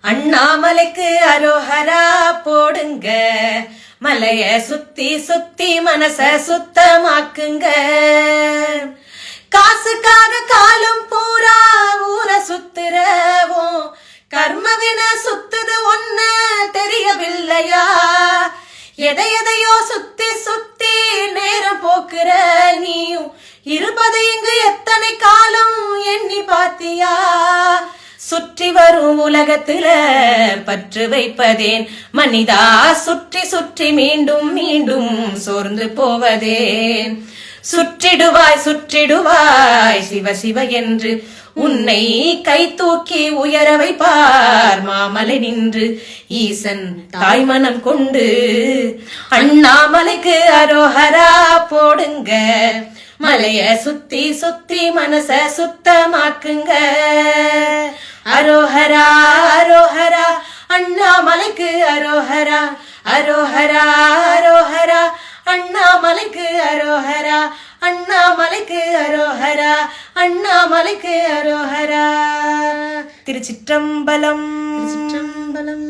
அண்ணாமலைக்கு அரோஹரா போடுங்க, மலைய சுத்தி சுத்தி மனச சுத்தமாக்குங்க. காசுக்காக காலம் பூரா ஊர சுத்துறவோம், கர்மவின சுத்துது ஒண்ணு தெரியவில்லையா? எதையோ சுத்தி சுத்தி நேரம் போக்குற நீயும் இருப்பது இங்கு எத்தனை காலம் எண்ணி பாத்தியா? சுற்றி வரும் உலகத்துல பற்று வைப்பதேன் மனிதா? சுற்றி சுற்றி மீண்டும் மீண்டும் சோர்ந்து போவதேன்? சுற்றிடுவாய் சுற்றிடுவாய் சிவ சிவ என்று உன்னை கை தூக்கி உயர வைப்பார் மாமலை நின்று ஈசன் தாய்மனம் கொண்டு. அண்ணாமலைக்கு அரோஹரா போடுங்க, மலைய சுத்தி சுத்தி மனச சுத்தமாக்குங்க. அரோஹரா அரோஹரா அண்ணாமலைக்கு அரோஹரா, அரோஹரா அரோஹரா அண்ணாமலைக்கு அரோஹரா, அண்ணாமலைக்கு அரோஹரா, அண்ணாமலைக்கு அரோஹரா. திருச்சிற்றம்பலம். திருச்சிற்றம்பலம்.